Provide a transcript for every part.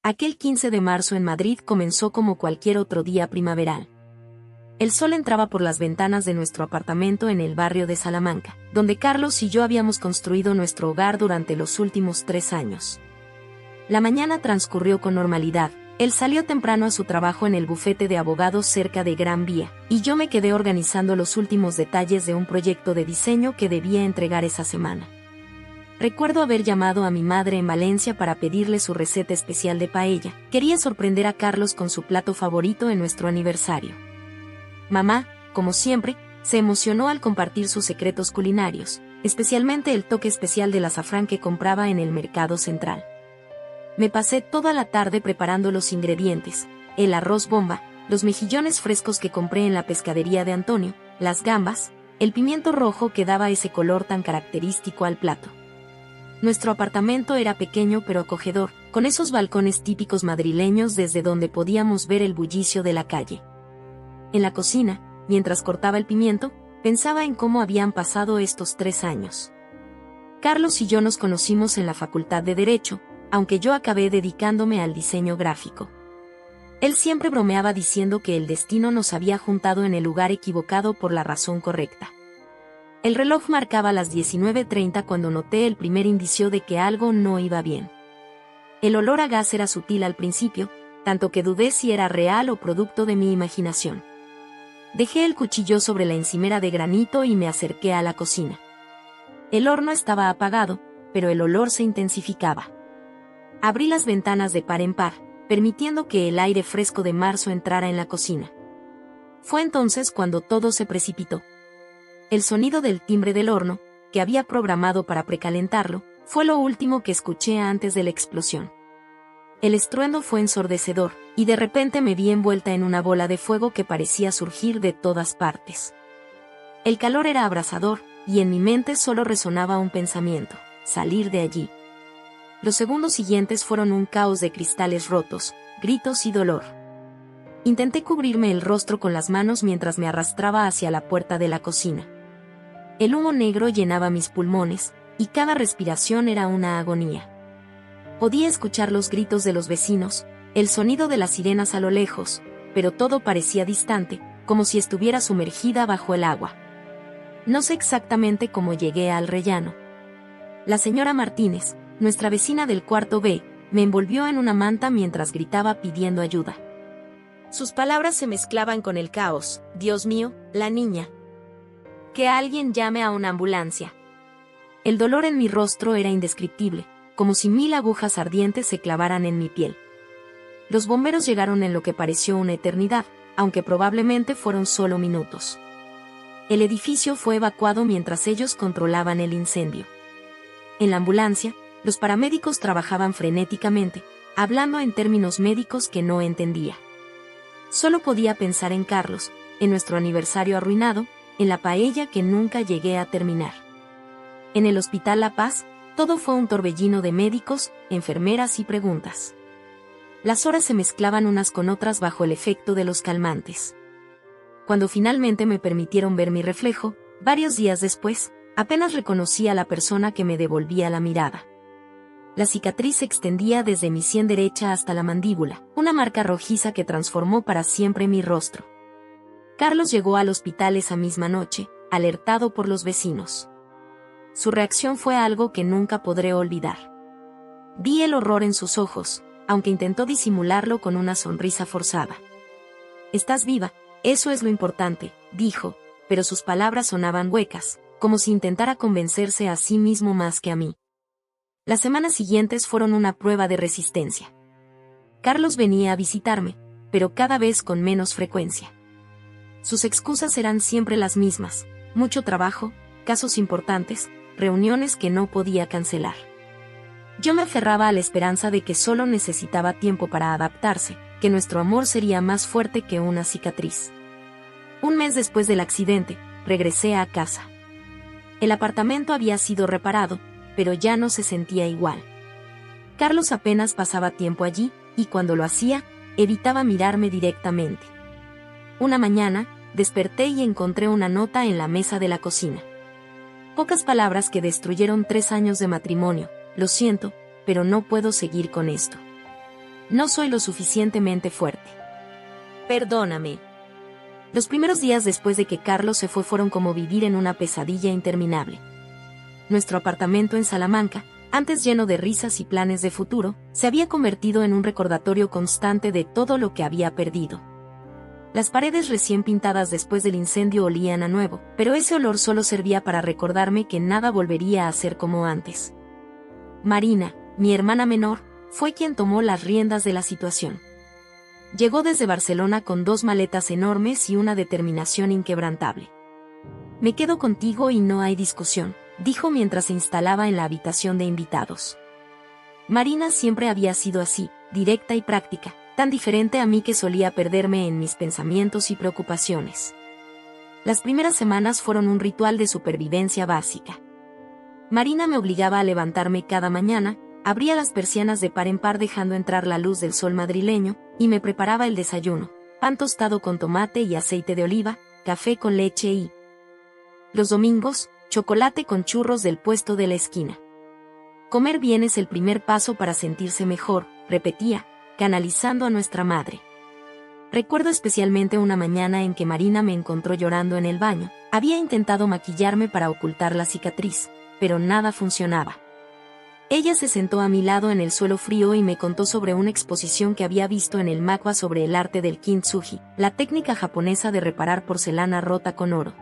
Aquel 15 de marzo en Madrid comenzó como cualquier otro día primaveral. El sol entraba por las ventanas de nuestro apartamento en el barrio de Salamanca, donde Carlos y yo habíamos construido nuestro hogar durante los últimos 3 años. La mañana transcurrió con normalidad. Él salió temprano a su trabajo en el bufete de abogados cerca de Gran Vía, y yo me quedé organizando los últimos detalles de un proyecto de diseño que debía entregar esa semana. Recuerdo haber llamado a mi madre en Valencia para pedirle su receta especial de paella. Quería sorprender a Carlos con su plato favorito en nuestro aniversario. Mamá, como siempre, se emocionó al compartir sus secretos culinarios, especialmente el toque especial del azafrán que compraba en el mercado central. Me pasé toda la tarde preparando los ingredientes: el arroz bomba, los mejillones frescos que compré en la pescadería de Antonio, las gambas, el pimiento rojo que daba ese color tan característico al plato. Nuestro apartamento era pequeño pero acogedor, con esos balcones típicos madrileños desde donde podíamos ver el bullicio de la calle. En la cocina, mientras cortaba el pimiento, pensaba en cómo habían pasado estos 3 años. Carlos y yo nos conocimos en la Facultad de Derecho, aunque yo acabé dedicándome al diseño gráfico. Él siempre bromeaba diciendo que el destino nos había juntado en el lugar equivocado por la razón correcta. El reloj marcaba las 19:30 cuando noté el primer indicio de que algo no iba bien. El olor a gas era sutil al principio, tanto que dudé si era real o producto de mi imaginación. Dejé el cuchillo sobre la encimera de granito y me acerqué a la cocina. El horno estaba apagado, pero el olor se intensificaba. Abrí las ventanas de par en par, permitiendo que el aire fresco de marzo entrara en la cocina. Fue entonces cuando todo se precipitó. El sonido del timbre del horno, que había programado para precalentarlo, fue lo último que escuché antes de la explosión. El estruendo fue ensordecedor, y de repente me vi envuelta en una bola de fuego que parecía surgir de todas partes. El calor era abrasador, y en mi mente solo resonaba un pensamiento: salir de allí. Los segundos siguientes fueron un caos de cristales rotos, gritos y dolor. Intenté cubrirme el rostro con las manos mientras me arrastraba hacia la puerta de la cocina. El humo negro llenaba mis pulmones, y cada respiración era una agonía. Podía escuchar los gritos de los vecinos, el sonido de las sirenas a lo lejos, pero todo parecía distante, como si estuviera sumergida bajo el agua. No sé exactamente cómo llegué al rellano. La señora Martínez, nuestra vecina del cuarto B, me envolvió en una manta mientras gritaba pidiendo ayuda. Sus palabras se mezclaban con el caos: Dios mío, la niña. Que alguien llame a una ambulancia. El dolor en mi rostro era indescriptible, como si 1000 agujas ardientes se clavaran en mi piel. Los bomberos llegaron en lo que pareció una eternidad, aunque probablemente fueron solo minutos. El edificio fue evacuado mientras ellos controlaban el incendio. En la ambulancia, los paramédicos trabajaban frenéticamente, hablando en términos médicos que no entendía. Solo podía pensar en Carlos, en nuestro aniversario arruinado, en la paella que nunca llegué a terminar. En el Hospital La Paz, todo fue un torbellino de médicos, enfermeras y preguntas. Las horas se mezclaban unas con otras bajo el efecto de los calmantes. Cuando finalmente me permitieron ver mi reflejo, varios días después, apenas reconocí a la persona que me devolvía la mirada. La cicatriz se extendía desde mi sien derecha hasta la mandíbula, una marca rojiza que transformó para siempre mi rostro. Carlos llegó al hospital esa misma noche, alertado por los vecinos. Su reacción fue algo que nunca podré olvidar. Vi el horror en sus ojos, aunque intentó disimularlo con una sonrisa forzada. «Estás viva, eso es lo importante», dijo, pero sus palabras sonaban huecas, como si intentara convencerse a sí mismo más que a mí. Las semanas siguientes fueron una prueba de resistencia. Carlos venía a visitarme, pero cada vez con menos frecuencia. Sus excusas eran siempre las mismas: mucho trabajo, casos importantes, reuniones que no podía cancelar. Yo me aferraba a la esperanza de que solo necesitaba tiempo para adaptarse, que nuestro amor sería más fuerte que una cicatriz. Un mes después del accidente, regresé a casa. El apartamento había sido reparado, pero ya no se sentía igual. Carlos apenas pasaba tiempo allí, y cuando lo hacía, evitaba mirarme directamente. Una mañana, desperté y encontré una nota en la mesa de la cocina. Pocas palabras que destruyeron 3 años de matrimonio: lo siento, pero no puedo seguir con esto. No soy lo suficientemente fuerte. Perdóname. Los primeros días después de que Carlos se fue fueron como vivir en una pesadilla interminable. Nuestro apartamento en Salamanca, antes lleno de risas y planes de futuro, se había convertido en un recordatorio constante de todo lo que había perdido. Las paredes recién pintadas después del incendio olían a nuevo, pero ese olor solo servía para recordarme que nada volvería a ser como antes. Marina, mi hermana menor, fue quien tomó las riendas de la situación. Llegó desde Barcelona con 2 maletas enormes y una determinación inquebrantable. Me quedo contigo y no hay discusión, dijo mientras se instalaba en la habitación de invitados. Marina siempre había sido así, directa y práctica, tan diferente a mí que solía perderme en mis pensamientos y preocupaciones. Las primeras semanas fueron un ritual de supervivencia básica. Marina me obligaba a levantarme cada mañana, abría las persianas de par en par dejando entrar la luz del sol madrileño, y me preparaba el desayuno: pan tostado con tomate y aceite de oliva, café con leche y, los domingos, chocolate con churros del puesto de la esquina. Comer bien es el primer paso para sentirse mejor, repetía, canalizando a nuestra madre. Recuerdo especialmente una mañana en que Marina me encontró llorando en el baño. Había intentado maquillarme para ocultar la cicatriz, pero nada funcionaba. Ella se sentó a mi lado en el suelo frío y me contó sobre una exposición que había visto en el MACBA sobre el arte del kintsugi, la técnica japonesa de reparar porcelana rota con oro.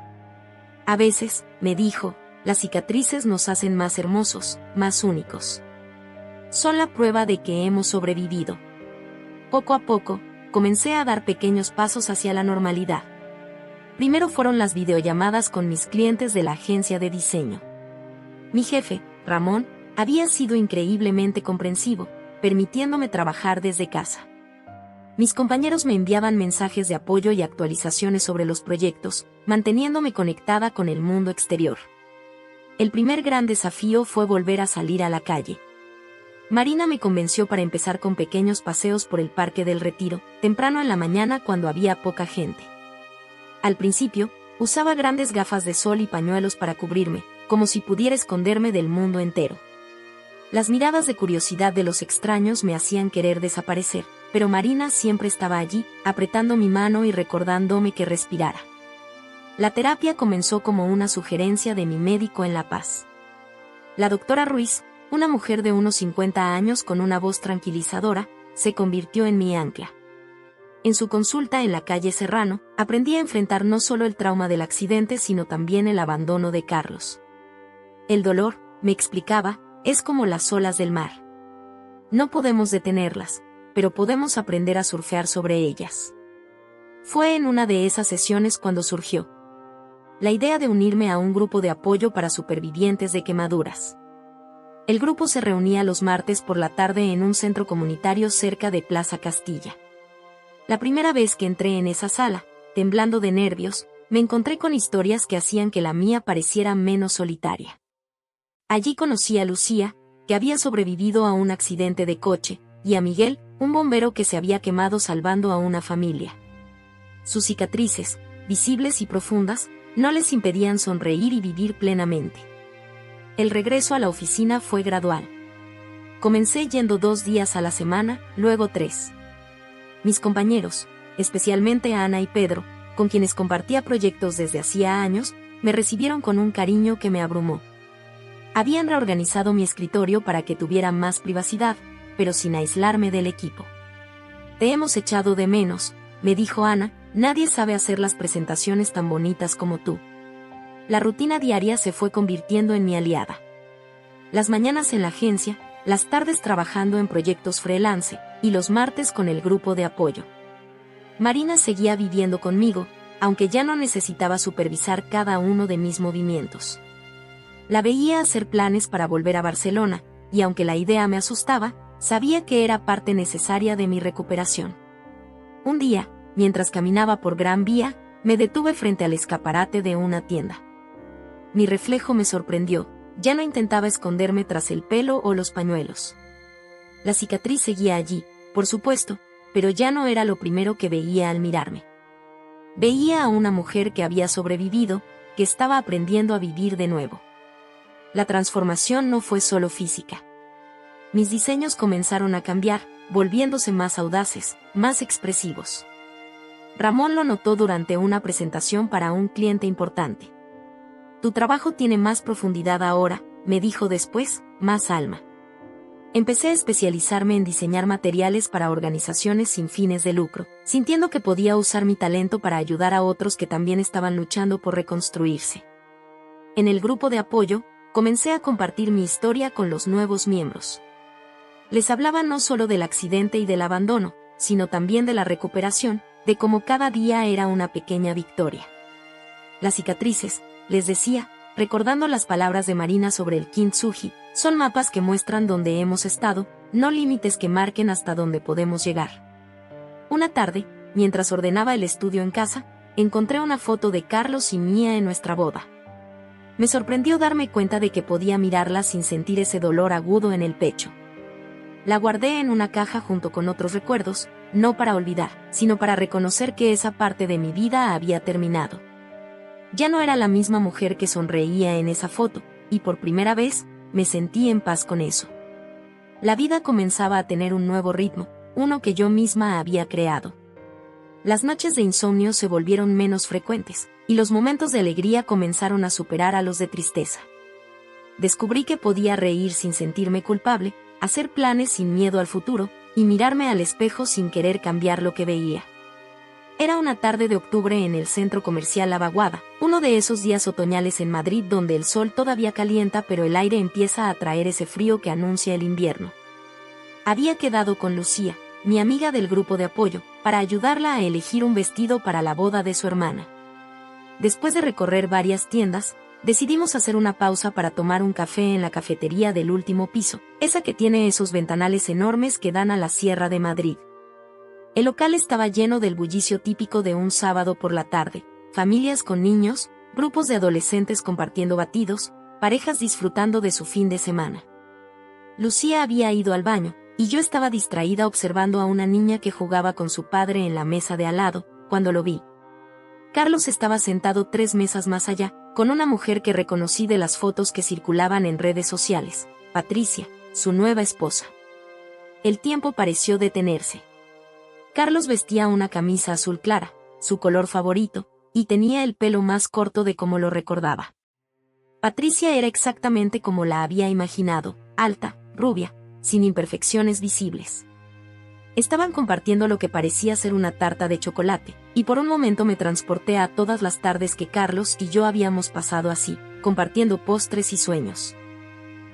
A veces, me dijo, las cicatrices nos hacen más hermosos, más únicos. Son la prueba de que hemos sobrevivido. Poco a poco, comencé a dar pequeños pasos hacia la normalidad. Primero fueron las videollamadas con mis clientes de la agencia de diseño. Mi jefe, Ramón, había sido increíblemente comprensivo, permitiéndome trabajar desde casa. Mis compañeros me enviaban mensajes de apoyo y actualizaciones sobre los proyectos, manteniéndome conectada con el mundo exterior. El primer gran desafío fue volver a salir a la calle. Marina me convenció para empezar con pequeños paseos por el Parque del Retiro, temprano en la mañana cuando había poca gente. Al principio, usaba grandes gafas de sol y pañuelos para cubrirme, como si pudiera esconderme del mundo entero. Las miradas de curiosidad de los extraños me hacían querer desaparecer, pero Marina siempre estaba allí, apretando mi mano y recordándome que respirara. La terapia comenzó como una sugerencia de mi médico en La Paz. La doctora Ruiz, una mujer de unos 50 años con una voz tranquilizadora, se convirtió en mi ancla. En su consulta en la calle Serrano, aprendí a enfrentar no solo el trauma del accidente sino también el abandono de Carlos. El dolor, me explicaba, es como las olas del mar. No podemos detenerlas, pero podemos aprender a surfear sobre ellas. Fue en una de esas sesiones cuando surgió la idea de unirme a un grupo de apoyo para supervivientes de quemaduras. El grupo se reunía los martes por la tarde en un centro comunitario cerca de Plaza Castilla. La primera vez que entré en esa sala, temblando de nervios, me encontré con historias que hacían que la mía pareciera menos solitaria. Allí conocí a Lucía, que había sobrevivido a un accidente de coche, y a Miguel, un bombero que se había quemado salvando a una familia. Sus cicatrices, visibles y profundas, no les impedían sonreír y vivir plenamente. El regreso a la oficina fue gradual. Comencé yendo 2 días a la semana, luego 3. Mis compañeros, especialmente Ana y Pedro, con quienes compartía proyectos desde hacía años, me recibieron con un cariño que me abrumó. Habían reorganizado mi escritorio para que tuviera más privacidad, pero sin aislarme del equipo. Te hemos echado de menos, me dijo Ana, nadie sabe hacer las presentaciones tan bonitas como tú. La rutina diaria se fue convirtiendo en mi aliada. Las mañanas en la agencia, las tardes trabajando en proyectos freelance, y los martes con el grupo de apoyo. Marina seguía viviendo conmigo, aunque ya no necesitaba supervisar cada uno de mis movimientos. La veía hacer planes para volver a Barcelona, y aunque la idea me asustaba, sabía que era parte necesaria de mi recuperación. Un día, mientras caminaba por Gran Vía, me detuve frente al escaparate de una tienda. Mi reflejo me sorprendió, ya no intentaba esconderme tras el pelo o los pañuelos. La cicatriz seguía allí, por supuesto, pero ya no era lo primero que veía al mirarme. Veía a una mujer que había sobrevivido, que estaba aprendiendo a vivir de nuevo. La transformación no fue solo física. Mis diseños comenzaron a cambiar, volviéndose más audaces, más expresivos. Ramón lo notó durante una presentación para un cliente importante. Tu trabajo tiene más profundidad ahora, me dijo después, más alma. Empecé a especializarme en diseñar materiales para organizaciones sin fines de lucro, sintiendo que podía usar mi talento para ayudar a otros que también estaban luchando por reconstruirse. En el grupo de apoyo, comencé a compartir mi historia con los nuevos miembros. Les hablaba no solo del accidente y del abandono, sino también de la recuperación, de cómo cada día era una pequeña victoria. Las cicatrices, les decía, recordando las palabras de Marina sobre el kintsugi, son mapas que muestran dónde hemos estado, no límites que marquen hasta dónde podemos llegar. Una tarde, mientras ordenaba el estudio en casa, encontré una foto de Carlos y mía en nuestra boda. Me sorprendió darme cuenta de que podía mirarla sin sentir ese dolor agudo en el pecho. La guardé en una caja junto con otros recuerdos, no para olvidar, sino para reconocer que esa parte de mi vida había terminado. Ya no era la misma mujer que sonreía en esa foto, y por primera vez, me sentí en paz con eso. La vida comenzaba a tener un nuevo ritmo, uno que yo misma había creado. Las noches de insomnio se volvieron menos frecuentes, y los momentos de alegría comenzaron a superar a los de tristeza. Descubrí que podía reír sin sentirme culpable, hacer planes sin miedo al futuro, y mirarme al espejo sin querer cambiar lo que veía. Era una tarde de octubre en el centro comercial La Vaguada, uno de esos días otoñales en Madrid donde el sol todavía calienta pero el aire empieza a traer ese frío que anuncia el invierno. Había quedado con Lucía, mi amiga del grupo de apoyo, para ayudarla a elegir un vestido para la boda de su hermana. Después de recorrer varias tiendas, decidimos hacer una pausa para tomar un café en la cafetería del último piso, esa que tiene esos ventanales enormes que dan a la Sierra de Madrid. El local estaba lleno del bullicio típico de un sábado por la tarde, familias con niños, grupos de adolescentes compartiendo batidos, parejas disfrutando de su fin de semana. Lucía había ido al baño, y yo estaba distraída observando a una niña que jugaba con su padre en la mesa de al lado, cuando lo vi. Carlos estaba sentado 3 mesas más allá, con una mujer que reconocí de las fotos que circulaban en redes sociales, Patricia, su nueva esposa. El tiempo pareció detenerse. Carlos vestía una camisa azul clara, su color favorito, y tenía el pelo más corto de como lo recordaba. Patricia era exactamente como la había imaginado, alta, rubia, sin imperfecciones visibles. Estaban compartiendo lo que parecía ser una tarta de chocolate, y por un momento me transporté a todas las tardes que Carlos y yo habíamos pasado así, compartiendo postres y sueños.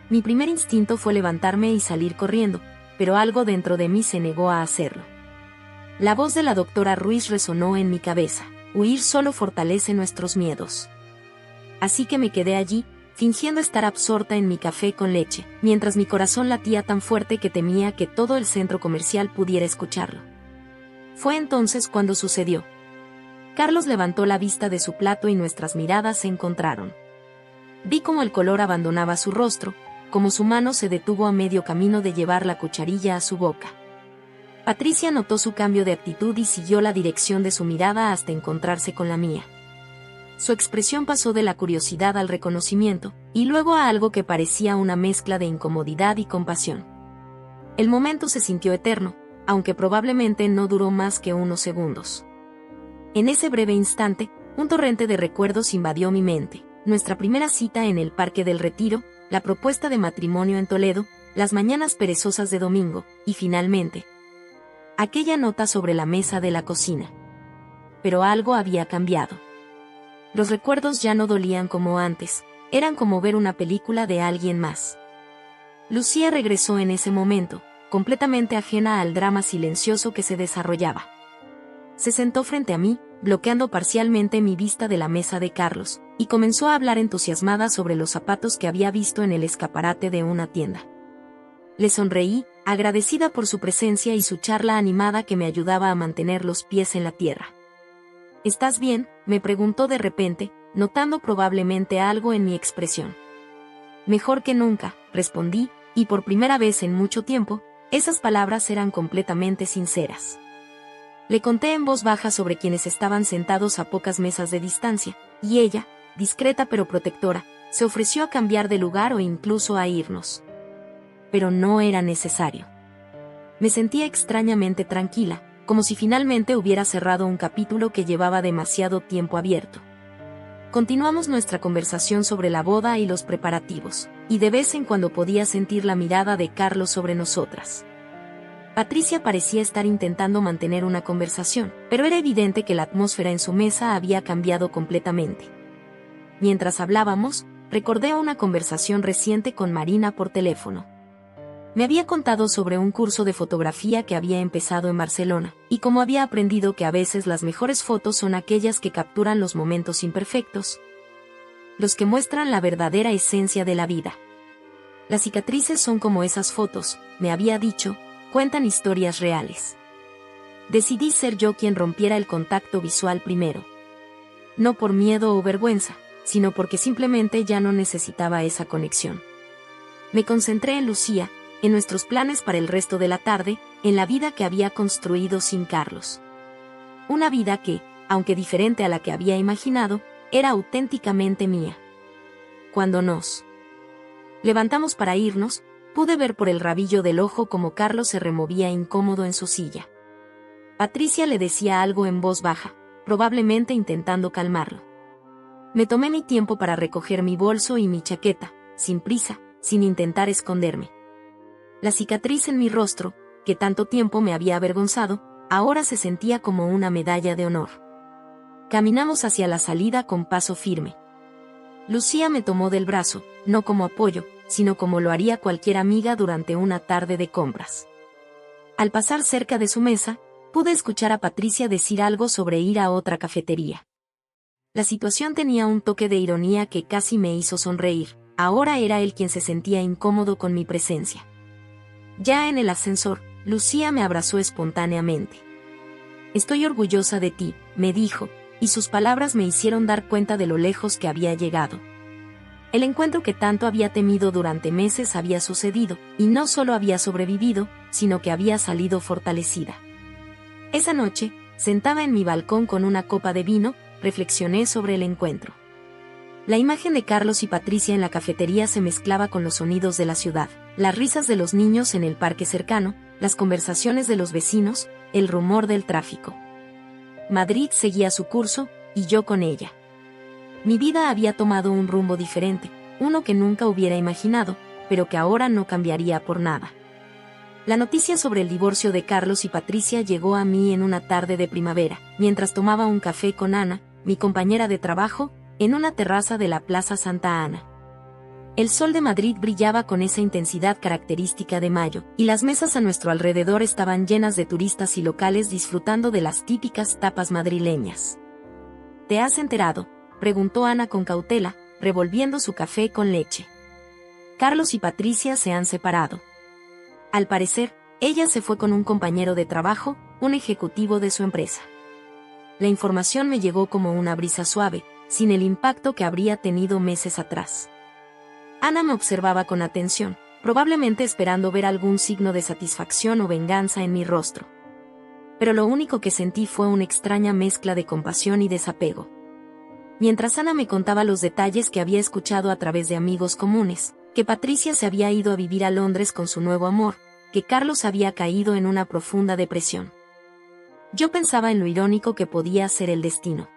Mi primer instinto fue levantarme y salir corriendo, pero algo dentro de mí se negó a hacerlo. La voz de la doctora Ruiz resonó en mi cabeza: huir solo fortalece nuestros miedos. Así que me quedé allí, fingiendo estar absorta en mi café con leche, mientras mi corazón latía tan fuerte que temía que todo el centro comercial pudiera escucharlo. Fue entonces cuando sucedió. Carlos levantó la vista de su plato y nuestras miradas se encontraron. Vi cómo el color abandonaba su rostro, cómo su mano se detuvo a medio camino de llevar la cucharilla a su boca. Patricia notó su cambio de actitud y siguió la dirección de su mirada hasta encontrarse con la mía. Su expresión pasó de la curiosidad al reconocimiento, y luego a algo que parecía una mezcla de incomodidad y compasión. El momento se sintió eterno, aunque probablemente no duró más que unos segundos. En ese breve instante, un torrente de recuerdos invadió mi mente: nuestra primera cita en el Parque del Retiro, la propuesta de matrimonio en Toledo, las mañanas perezosas de domingo, y finalmente, aquella nota sobre la mesa de la cocina. Pero algo había cambiado. Los recuerdos ya no dolían como antes, eran como ver una película de alguien más. Lucía regresó en ese momento, completamente ajena al drama silencioso que se desarrollaba. Se sentó frente a mí, bloqueando parcialmente mi vista de la mesa de Carlos, y comenzó a hablar entusiasmada sobre los zapatos que había visto en el escaparate de una tienda. Le sonreí, agradecida por su presencia y su charla animada que me ayudaba a mantener los pies en la tierra. ¿Estás bien?, me preguntó de repente, notando probablemente algo en mi expresión. Mejor que nunca, respondí, y por primera vez en mucho tiempo, esas palabras eran completamente sinceras. Le conté en voz baja sobre quienes estaban sentados a pocas mesas de distancia, y ella, discreta pero protectora, se ofreció a cambiar de lugar o incluso a irnos. Pero no era necesario. Me sentía extrañamente tranquila, como si finalmente hubiera cerrado un capítulo que llevaba demasiado tiempo abierto. Continuamos nuestra conversación sobre la boda y los preparativos, y de vez en cuando podía sentir la mirada de Carlos sobre nosotras. Patricia parecía estar intentando mantener una conversación, pero era evidente que la atmósfera en su mesa había cambiado completamente. Mientras hablábamos, recordé una conversación reciente con Marina por teléfono. Me había contado sobre un curso de fotografía que había empezado en Barcelona, y cómo había aprendido que a veces las mejores fotos son aquellas que capturan los momentos imperfectos, los que muestran la verdadera esencia de la vida. Las cicatrices son como esas fotos, me había dicho, cuentan historias reales. Decidí ser yo quien rompiera el contacto visual primero. No por miedo o vergüenza, sino porque simplemente ya no necesitaba esa conexión. Me concentré en Lucía, en nuestros planes para el resto de la tarde, en la vida que había construido sin Carlos. Una vida que, aunque diferente a la que había imaginado, era auténticamente mía. Cuando nos levantamos para irnos, pude ver por el rabillo del ojo cómo Carlos se removía incómodo en su silla. Patricia le decía algo en voz baja, probablemente intentando calmarlo. Me tomé mi tiempo para recoger mi bolso y mi chaqueta, sin prisa, sin intentar esconderme. La cicatriz en mi rostro, que tanto tiempo me había avergonzado, ahora se sentía como una medalla de honor. Caminamos hacia la salida con paso firme. Lucía me tomó del brazo, no como apoyo, sino como lo haría cualquier amiga durante una tarde de compras. Al pasar cerca de su mesa, pude escuchar a Patricia decir algo sobre ir a otra cafetería. La situación tenía un toque de ironía que casi me hizo sonreír. Ahora era él quien se sentía incómodo con mi presencia. Ya en el ascensor, Lucía me abrazó espontáneamente. «Estoy orgullosa de ti», me dijo, y sus palabras me hicieron dar cuenta de lo lejos que había llegado. El encuentro que tanto había temido durante meses había sucedido, y no solo había sobrevivido, sino que había salido fortalecida. Esa noche, sentada en mi balcón con una copa de vino, reflexioné sobre el encuentro. La imagen de Carlos y Patricia en la cafetería se mezclaba con los sonidos de la ciudad, las risas de los niños en el parque cercano, las conversaciones de los vecinos, el rumor del tráfico. Madrid seguía su curso, y yo con ella. Mi vida había tomado un rumbo diferente, uno que nunca hubiera imaginado, pero que ahora no cambiaría por nada. La noticia sobre el divorcio de Carlos y Patricia llegó a mí en una tarde de primavera, mientras tomaba un café con Ana, mi compañera de trabajo, en una terraza de la Plaza Santa Ana. El sol de Madrid brillaba con esa intensidad característica de mayo, y las mesas a nuestro alrededor estaban llenas de turistas y locales disfrutando de las típicas tapas madrileñas. ¿Te has enterado?, preguntó Ana con cautela, revolviendo su café con leche. Carlos y Patricia se han separado. Al parecer, ella se fue con un compañero de trabajo, un ejecutivo de su empresa. La información me llegó como una brisa suave, sin el impacto que habría tenido meses atrás. Ana me observaba con atención, probablemente esperando ver algún signo de satisfacción o venganza en mi rostro. Pero lo único que sentí fue una extraña mezcla de compasión y desapego. Mientras Ana me contaba los detalles que había escuchado a través de amigos comunes, que Patricia se había ido a vivir a Londres con su nuevo amor, que Carlos había caído en una profunda depresión. Yo pensaba en lo irónico que podía ser el destino.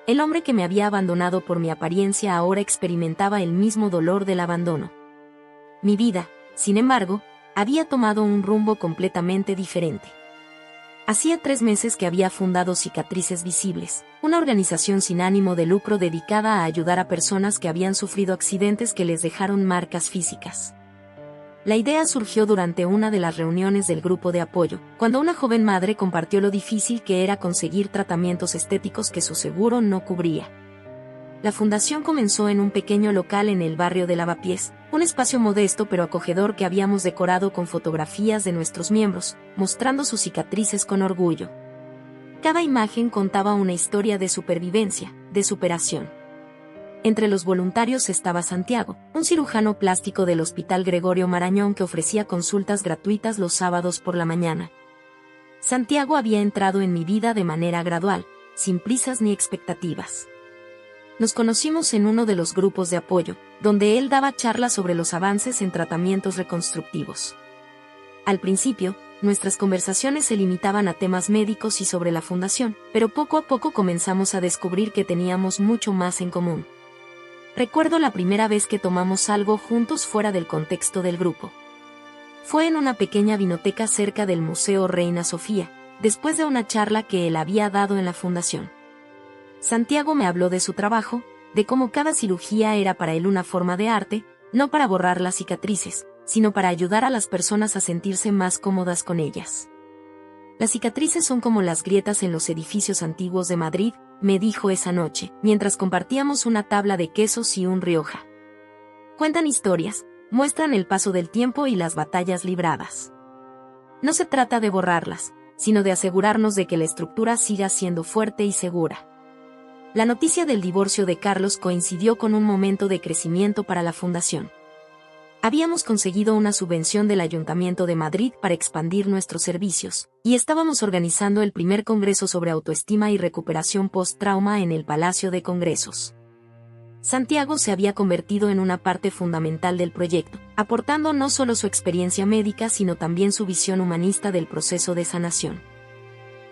El hombre que me había abandonado por mi apariencia ahora experimentaba el mismo dolor del abandono. Mi vida, sin embargo, había tomado un rumbo completamente diferente. Hacía 3 meses que había fundado Cicatrices Visibles, una organización sin ánimo de lucro dedicada a ayudar a personas que habían sufrido accidentes que les dejaron marcas físicas. La idea surgió durante una de las reuniones del grupo de apoyo, cuando una joven madre compartió lo difícil que era conseguir tratamientos estéticos que su seguro no cubría. La fundación comenzó en un pequeño local en el barrio de Lavapiés, un espacio modesto pero acogedor que habíamos decorado con fotografías de nuestros miembros, mostrando sus cicatrices con orgullo. Cada imagen contaba una historia de supervivencia, de superación. Entre los voluntarios estaba Santiago, un cirujano plástico del Hospital Gregorio Marañón que ofrecía consultas gratuitas los sábados por la mañana. Santiago había entrado en mi vida de manera gradual, sin prisas ni expectativas. Nos conocimos en uno de los grupos de apoyo, donde él daba charlas sobre los avances en tratamientos reconstructivos. Al principio, nuestras conversaciones se limitaban a temas médicos y sobre la fundación, pero poco a poco comenzamos a descubrir que teníamos mucho más en común. Recuerdo la primera vez que tomamos algo juntos fuera del contexto del grupo. Fue en una pequeña vinoteca cerca del Museo Reina Sofía, después de una charla que él había dado en la fundación. Santiago me habló de su trabajo, de cómo cada cirugía era para él una forma de arte, no para borrar las cicatrices, sino para ayudar a las personas a sentirse más cómodas con ellas. Las cicatrices son como las grietas en los edificios antiguos de Madrid, me dijo esa noche, mientras compartíamos una tabla de quesos y un Rioja. Cuentan historias, muestran el paso del tiempo y las batallas libradas. No se trata de borrarlas, sino de asegurarnos de que la estructura siga siendo fuerte y segura. La noticia del divorcio de Carlos coincidió con un momento de crecimiento para la fundación. Habíamos conseguido una subvención del Ayuntamiento de Madrid para expandir nuestros servicios, y estábamos organizando el primer congreso sobre autoestima y recuperación post-trauma en el Palacio de Congresos. Santiago se había convertido en una parte fundamental del proyecto, aportando no solo su experiencia médica sino también su visión humanista del proceso de sanación.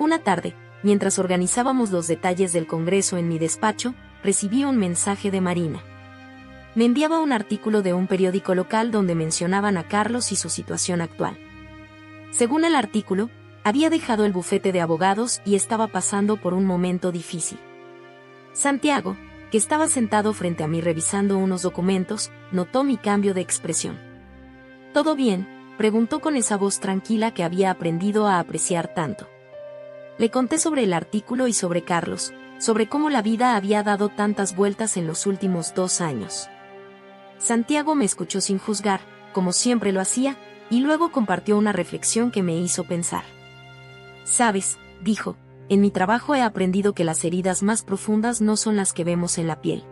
Una tarde, mientras organizábamos los detalles del congreso en mi despacho, recibí un mensaje de Marina. Me enviaba un artículo de un periódico local donde mencionaban a Carlos y su situación actual. Según el artículo, había dejado el bufete de abogados y estaba pasando por un momento difícil. Santiago, que estaba sentado frente a mí revisando unos documentos, notó mi cambio de expresión. ¿Todo bien?, preguntó con esa voz tranquila que había aprendido a apreciar tanto. Le conté sobre el artículo y sobre Carlos, sobre cómo la vida había dado tantas vueltas en los últimos 2 años. Santiago me escuchó sin juzgar, como siempre lo hacía, y luego compartió una reflexión que me hizo pensar. «Sabes», dijo, «en mi trabajo he aprendido que las heridas más profundas no son las que vemos en la piel.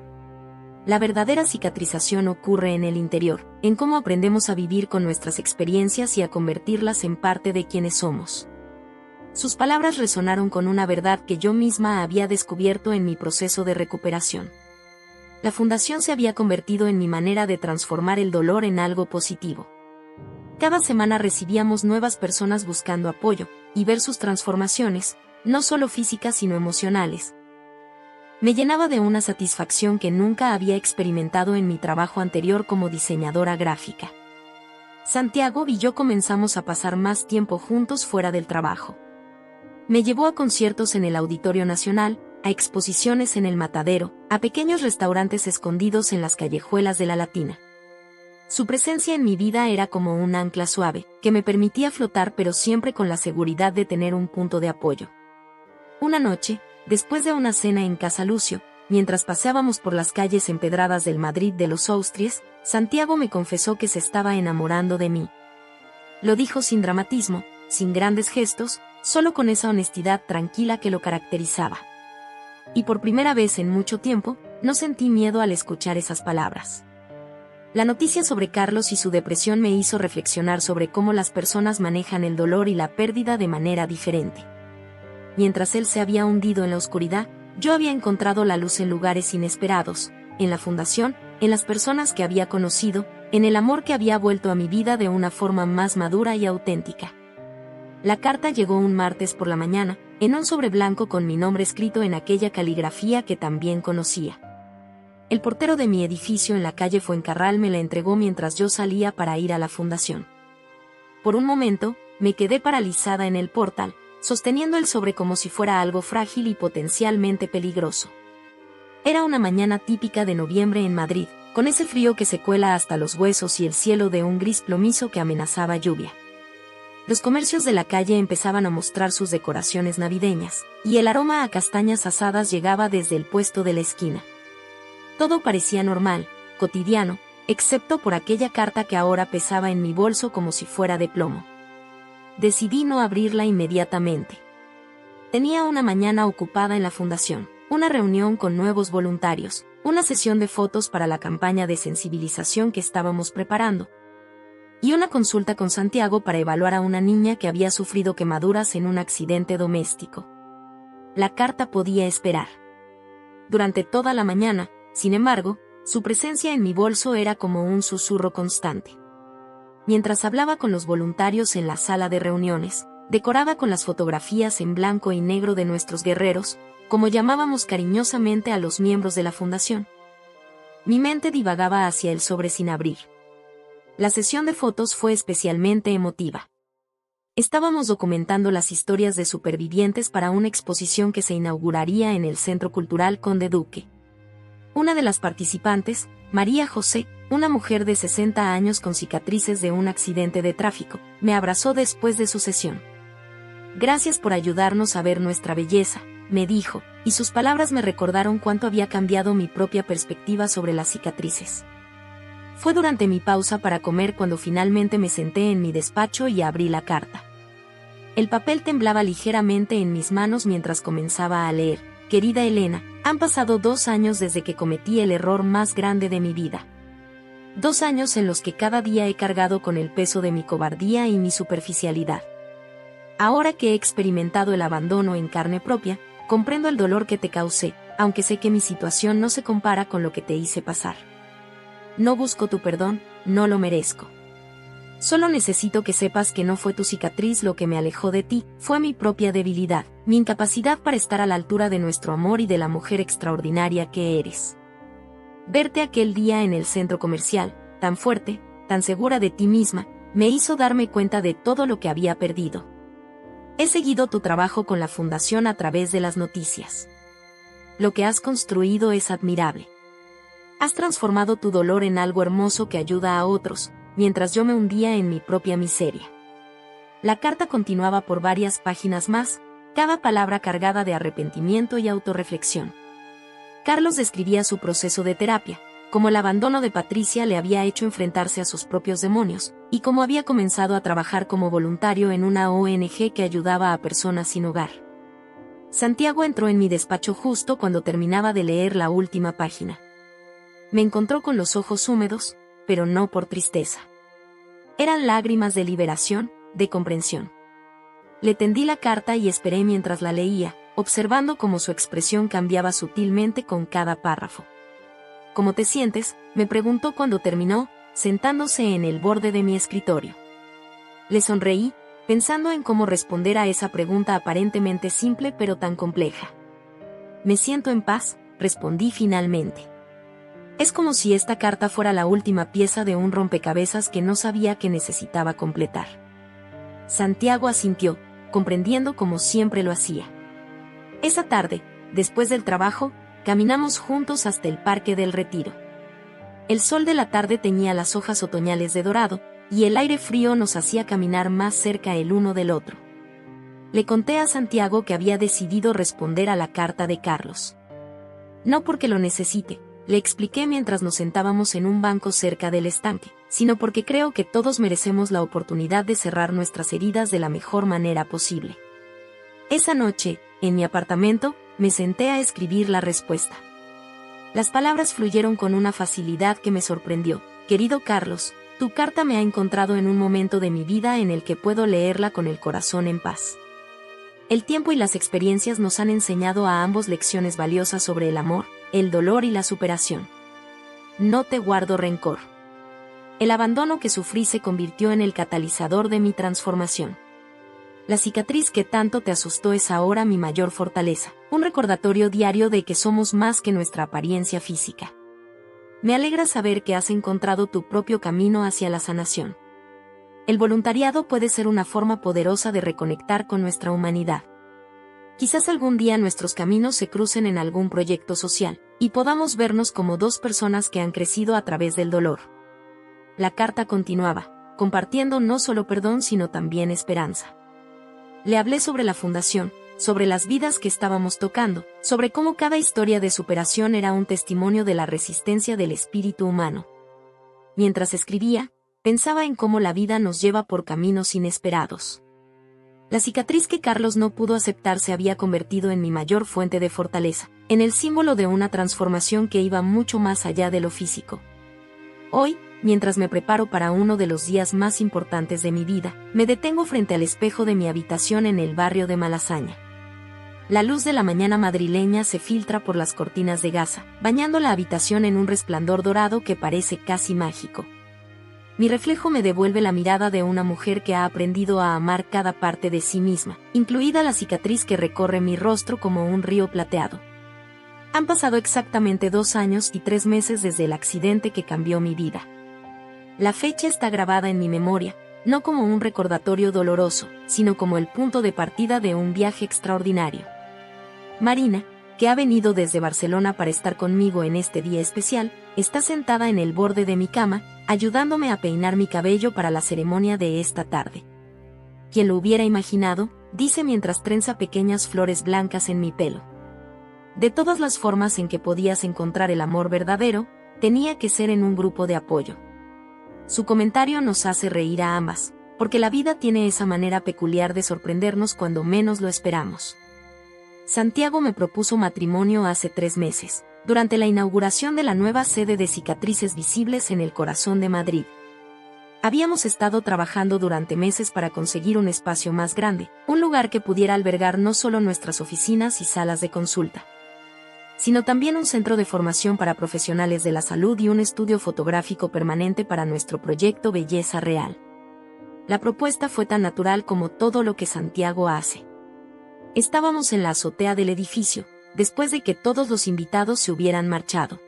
La verdadera cicatrización ocurre en el interior, en cómo aprendemos a vivir con nuestras experiencias y a convertirlas en parte de quienes somos». Sus palabras resonaron con una verdad que yo misma había descubierto en mi proceso de recuperación. La fundación se había convertido en mi manera de transformar el dolor en algo positivo. Cada semana recibíamos nuevas personas buscando apoyo, y ver sus transformaciones, no solo físicas sino emocionales, me llenaba de una satisfacción que nunca había experimentado en mi trabajo anterior como diseñadora gráfica. Santiago y yo comenzamos a pasar más tiempo juntos fuera del trabajo. Me llevó a conciertos en el Auditorio Nacional, a exposiciones en el Matadero, a pequeños restaurantes escondidos en las callejuelas de la Latina. Su presencia en mi vida era como un ancla suave, que me permitía flotar pero siempre con la seguridad de tener un punto de apoyo. Una noche, después de una cena en Casa Lucio, mientras paseábamos por las calles empedradas del Madrid de los Austries, Santiago me confesó que se estaba enamorando de mí. Lo dijo sin dramatismo, sin grandes gestos, solo con esa honestidad tranquila que lo caracterizaba. Y por primera vez en mucho tiempo, no sentí miedo al escuchar esas palabras. La noticia sobre Carlos y su depresión me hizo reflexionar sobre cómo las personas manejan el dolor y la pérdida de manera diferente. Mientras él se había hundido en la oscuridad, yo había encontrado la luz en lugares inesperados, en la fundación, en las personas que había conocido, en el amor que había vuelto a mi vida de una forma más madura y auténtica. La carta llegó un martes por la mañana, en un sobre blanco con mi nombre escrito en aquella caligrafía que también conocía. El portero de mi edificio en la calle Fuencarral me la entregó mientras yo salía para ir a la fundación. Por un momento, me quedé paralizada en el portal, sosteniendo el sobre como si fuera algo frágil y potencialmente peligroso. Era una mañana típica de noviembre en Madrid, con ese frío que se cuela hasta los huesos y el cielo de un gris plomizo que amenazaba lluvia. Los comercios de la calle empezaban a mostrar sus decoraciones navideñas, y el aroma a castañas asadas llegaba desde el puesto de la esquina. Todo parecía normal, cotidiano, excepto por aquella carta que ahora pesaba en mi bolso como si fuera de plomo. Decidí no abrirla inmediatamente. Tenía una mañana ocupada en la fundación, una reunión con nuevos voluntarios, una sesión de fotos para la campaña de sensibilización que estábamos preparando, y una consulta con Santiago para evaluar a una niña que había sufrido quemaduras en un accidente doméstico. La carta podía esperar. Durante toda la mañana, sin embargo, su presencia en mi bolso era como un susurro constante. mientras hablaba con los voluntarios en la sala de reuniones, decorada con las fotografías en blanco y negro de nuestros guerreros, como llamábamos cariñosamente a los miembros de la fundación. Mi mente divagaba hacia el sobre sin abrir. La sesión de fotos fue especialmente emotiva. Estábamos documentando las historias de supervivientes para una exposición que se inauguraría en el Centro Cultural Conde Duque. Una de las participantes, María José, una mujer de 60 años con cicatrices de un accidente de tráfico, me abrazó después de su sesión. Gracias por ayudarnos a ver nuestra belleza, me dijo, y sus palabras me recordaron cuánto había cambiado mi propia perspectiva sobre las cicatrices. Fue durante mi pausa para comer cuando finalmente me senté en mi despacho y abrí la carta. El papel temblaba ligeramente en mis manos mientras comenzaba a leer. Querida Elena, han pasado 2 años desde que cometí el error más grande de mi vida. 2 años en los que cada día he cargado con el peso de mi cobardía y mi superficialidad. Ahora que he experimentado el abandono en carne propia, comprendo el dolor que te causé, aunque sé que mi situación no se compara con lo que te hice pasar. No busco tu perdón, no lo merezco. Solo necesito que sepas que no fue tu cicatriz lo que me alejó de ti, fue mi propia debilidad, mi incapacidad para estar a la altura de nuestro amor y de la mujer extraordinaria que eres. Verte aquel día en el centro comercial, tan fuerte, tan segura de ti misma, me hizo darme cuenta de todo lo que había perdido. He seguido tu trabajo con la fundación a través de las noticias. Lo que has construido es admirable. Has transformado tu dolor en algo hermoso que ayuda a otros, mientras yo me hundía en mi propia miseria. La carta continuaba por varias páginas más, cada palabra cargada de arrepentimiento y autorreflexión. Carlos describía su proceso de terapia, cómo el abandono de Patricia le había hecho enfrentarse a sus propios demonios, y cómo había comenzado a trabajar como voluntario en una ONG que ayudaba a personas sin hogar. Santiago entró en mi despacho justo cuando terminaba de leer la última página. Me encontró con los ojos húmedos, pero no por tristeza. Eran lágrimas de liberación, de comprensión. Le tendí la carta y esperé mientras la leía, observando cómo su expresión cambiaba sutilmente con cada párrafo. ¿Cómo te sientes?, me preguntó cuando terminó, sentándose en el borde de mi escritorio. Le sonreí, pensando en cómo responder a esa pregunta aparentemente simple pero tan compleja. Me siento en paz, respondí finalmente. Es como si esta carta fuera la última pieza de un rompecabezas que no sabía que necesitaba completar. Santiago asintió, comprendiendo como siempre lo hacía. Esa tarde, después del trabajo, caminamos juntos hasta el Parque del Retiro. El sol de la tarde teñía las hojas otoñales de dorado, y el aire frío nos hacía caminar más cerca el uno del otro. Le conté a Santiago que había decidido responder a la carta de Carlos. No porque lo necesite, le expliqué mientras nos sentábamos en un banco cerca del estanque, sino porque creo que todos merecemos la oportunidad de cerrar nuestras heridas de la mejor manera posible. Esa noche, en mi apartamento, me senté a escribir la respuesta. Las palabras fluyeron con una facilidad que me sorprendió. Querido Carlos, tu carta me ha encontrado en un momento de mi vida en el que puedo leerla con el corazón en paz. El tiempo y las experiencias nos han enseñado a ambos lecciones valiosas sobre el amor, el dolor y la superación. No te guardo rencor. El abandono que sufrí se convirtió en el catalizador de mi transformación. La cicatriz que tanto te asustó es ahora mi mayor fortaleza, un recordatorio diario de que somos más que nuestra apariencia física. Me alegra saber que has encontrado tu propio camino hacia la sanación. El voluntariado puede ser una forma poderosa de reconectar con nuestra humanidad. Quizás algún día nuestros caminos se crucen en algún proyecto social, y podamos vernos como 2 personas que han crecido a través del dolor. La carta continuaba, compartiendo no solo perdón sino también esperanza. Le hablé sobre la fundación, sobre las vidas que estábamos tocando, sobre cómo cada historia de superación era un testimonio de la resistencia del espíritu humano. Mientras escribía, pensaba en cómo la vida nos lleva por caminos inesperados. La cicatriz que Carlos no pudo aceptar se había convertido en mi mayor fuente de fortaleza, en el símbolo de una transformación que iba mucho más allá de lo físico. Hoy, mientras me preparo para uno de los días más importantes de mi vida, me detengo frente al espejo de mi habitación en el barrio de Malasaña. La luz de la mañana madrileña se filtra por las cortinas de gasa, bañando la habitación en un resplandor dorado que parece casi mágico. Mi reflejo me devuelve la mirada de una mujer que ha aprendido a amar cada parte de sí misma, incluida la cicatriz que recorre mi rostro como un río plateado. Han pasado exactamente 2 años y 3 meses desde el accidente que cambió mi vida. La fecha está grabada en mi memoria, no como un recordatorio doloroso, sino como el punto de partida de un viaje extraordinario. Marina, que ha venido desde Barcelona para estar conmigo en este día especial, está sentada en el borde de mi cama, ayudándome a peinar mi cabello para la ceremonia de esta tarde. ¿Quién lo hubiera imaginado?, dice mientras trenza pequeñas flores blancas en mi pelo. De todas las formas en que podías encontrar el amor verdadero, tenía que ser en un grupo de apoyo. Su comentario nos hace reír a ambas, porque la vida tiene esa manera peculiar de sorprendernos cuando menos lo esperamos. Santiago me propuso matrimonio hace 3 meses, durante la inauguración de la nueva sede de Cicatrices Visibles en el corazón de Madrid. Habíamos estado trabajando durante meses para conseguir un espacio más grande, un lugar que pudiera albergar no solo nuestras oficinas y salas de consulta, sino también un centro de formación para profesionales de la salud y un estudio fotográfico permanente para nuestro proyecto Belleza Real. La propuesta fue tan natural como todo lo que Santiago hace. Estábamos en la azotea del edificio, después de que todos los invitados se hubieran marchado.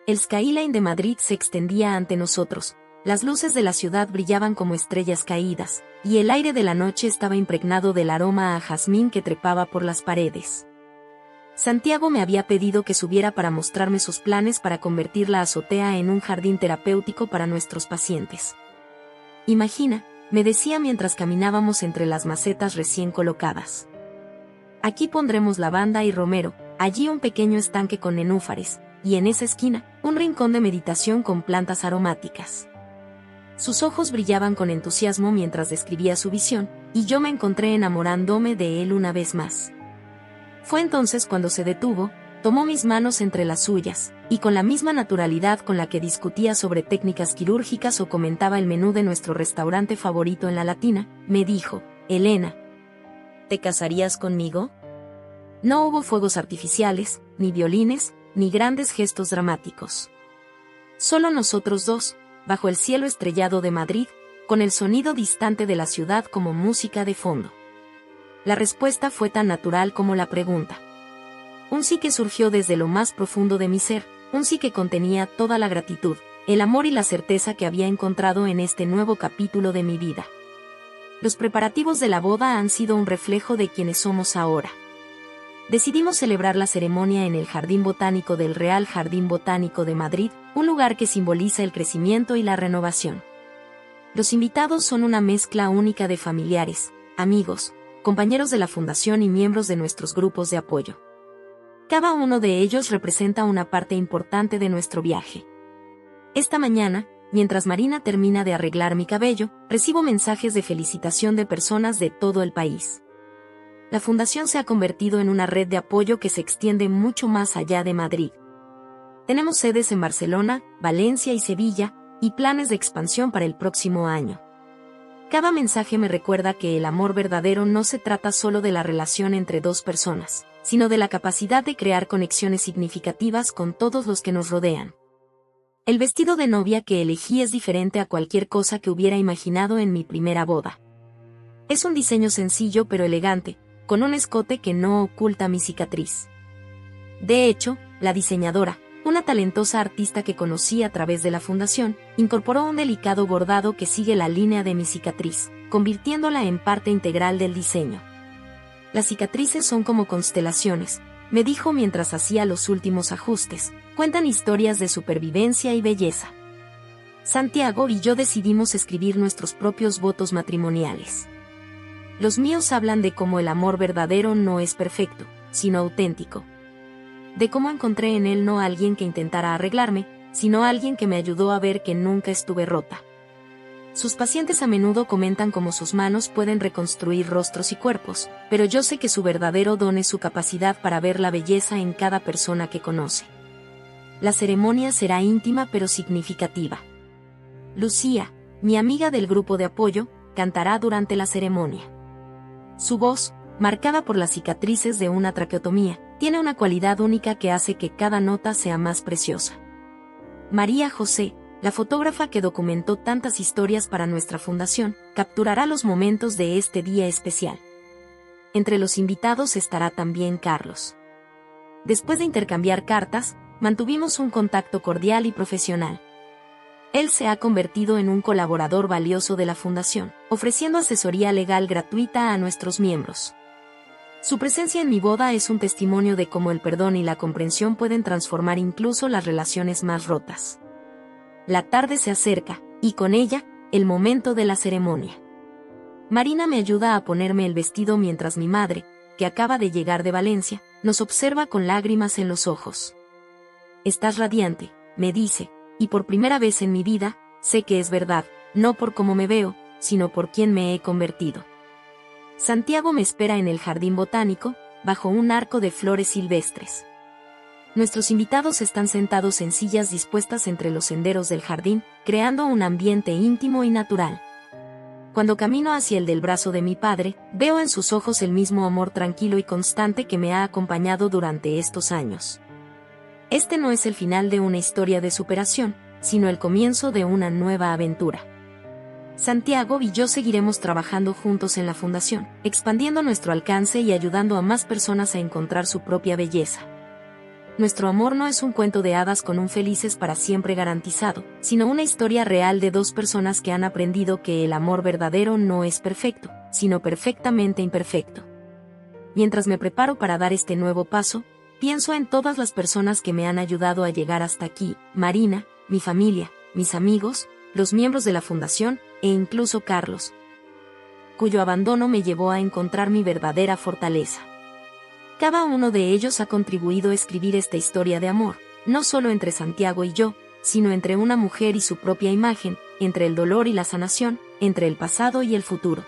El skyline de Madrid se extendía ante nosotros, las luces de la ciudad brillaban como estrellas caídas, y el aire de la noche estaba impregnado del aroma a jazmín que trepaba por las paredes. Santiago me había pedido que subiera para mostrarme sus planes para convertir la azotea en un jardín terapéutico para nuestros pacientes. Imagina, me decía mientras caminábamos entre las macetas recién colocadas. Aquí pondremos lavanda y romero, allí un pequeño estanque con nenúfares, y en esa esquina, un rincón de meditación con plantas aromáticas. Sus ojos brillaban con entusiasmo mientras describía su visión, y yo me encontré enamorándome de él una vez más. Fue entonces cuando se detuvo, tomó mis manos entre las suyas, y con la misma naturalidad con la que discutía sobre técnicas quirúrgicas o comentaba el menú de nuestro restaurante favorito en La Latina, me dijo: Elena, ¿te casarías conmigo? No hubo fuegos artificiales, ni violines, ni grandes gestos dramáticos. Solo nosotros dos, bajo el cielo estrellado de Madrid, con el sonido distante de la ciudad como música de fondo. La respuesta fue tan natural como la pregunta. Un sí que surgió desde lo más profundo de mi ser, un sí que contenía toda la gratitud, el amor y la certeza que había encontrado en este nuevo capítulo de mi vida. Los preparativos de la boda han sido un reflejo de quienes somos ahora. Decidimos celebrar la ceremonia en el Jardín Botánico del Real Jardín Botánico de Madrid, un lugar que simboliza el crecimiento y la renovación. Los invitados son una mezcla única de familiares, amigos, compañeros de la fundación y miembros de nuestros grupos de apoyo. Cada uno de ellos representa una parte importante de nuestro viaje. Esta mañana, mientras Marina termina de arreglar mi cabello, recibo mensajes de felicitación de personas de todo el país. La fundación se ha convertido en una red de apoyo que se extiende mucho más allá de Madrid. Tenemos sedes en Barcelona, Valencia y Sevilla, y planes de expansión para el próximo año. Cada mensaje me recuerda que el amor verdadero no se trata solo de la relación entre dos personas, sino de la capacidad de crear conexiones significativas con todos los que nos rodean. El vestido de novia que elegí es diferente a cualquier cosa que hubiera imaginado en mi primera boda. Es un diseño sencillo pero elegante, con un escote que no oculta mi cicatriz. De hecho, la diseñadora, una talentosa artista que conocí a través de la fundación, incorporó un delicado bordado que sigue la línea de mi cicatriz, convirtiéndola en parte integral del diseño. Las cicatrices son como constelaciones, me dijo mientras hacía los últimos ajustes, cuentan historias de supervivencia y belleza. Santiago y yo decidimos escribir nuestros propios votos matrimoniales. Los míos hablan de cómo el amor verdadero no es perfecto, sino auténtico. De cómo encontré en él no a alguien que intentara arreglarme, sino a alguien que me ayudó a ver que nunca estuve rota. Sus pacientes a menudo comentan cómo sus manos pueden reconstruir rostros y cuerpos, pero yo sé que su verdadero don es su capacidad para ver la belleza en cada persona que conoce. La ceremonia será íntima pero significativa. Lucía, mi amiga del grupo de apoyo, cantará durante la ceremonia. Su voz, marcada por las cicatrices de una traqueotomía, tiene una cualidad única que hace que cada nota sea más preciosa. María José, La fotógrafa que documentó tantas historias para nuestra fundación, capturará los momentos de este día especial. Entre los invitados estará también Carlos. Después de intercambiar cartas, mantuvimos un contacto cordial y profesional. Él se ha convertido en un colaborador valioso de la fundación, ofreciendo asesoría legal gratuita a nuestros miembros. Su presencia en mi boda es un testimonio de cómo el perdón y la comprensión pueden transformar incluso las relaciones más rotas. La tarde se acerca, y con ella, el momento de la ceremonia. Marina me ayuda a ponerme el vestido mientras mi madre, que acaba de llegar de Valencia, nos observa con lágrimas en los ojos. «Estás radiante», me dice, y por primera vez en mi vida, sé que es verdad, no por cómo me veo, sino por quién me he convertido. Santiago me espera en el jardín botánico, bajo un arco de flores silvestres. Nuestros invitados están sentados en sillas dispuestas entre los senderos del jardín, creando un ambiente íntimo y natural. Cuando camino hacia el del brazo de mi padre, veo en sus ojos el mismo amor tranquilo y constante que me ha acompañado durante estos años. Este no es el final de una historia de superación, sino el comienzo de una nueva aventura. Santiago y yo seguiremos trabajando juntos en la fundación, expandiendo nuestro alcance y ayudando a más personas a encontrar su propia belleza. Nuestro amor no es un cuento de hadas con un felices para siempre garantizado, sino una historia real de dos personas que han aprendido que el amor verdadero no es perfecto, sino perfectamente imperfecto. Mientras me preparo para dar este nuevo paso, pienso en todas las personas que me han ayudado a llegar hasta aquí: Marina, mi familia, mis amigos, los miembros de la fundación, e incluso Carlos, cuyo abandono me llevó a encontrar mi verdadera fortaleza. Cada uno de ellos ha contribuido a escribir esta historia de amor, no solo entre Santiago y yo, sino entre una mujer y su propia imagen, entre el dolor y la sanación, entre el pasado y el futuro.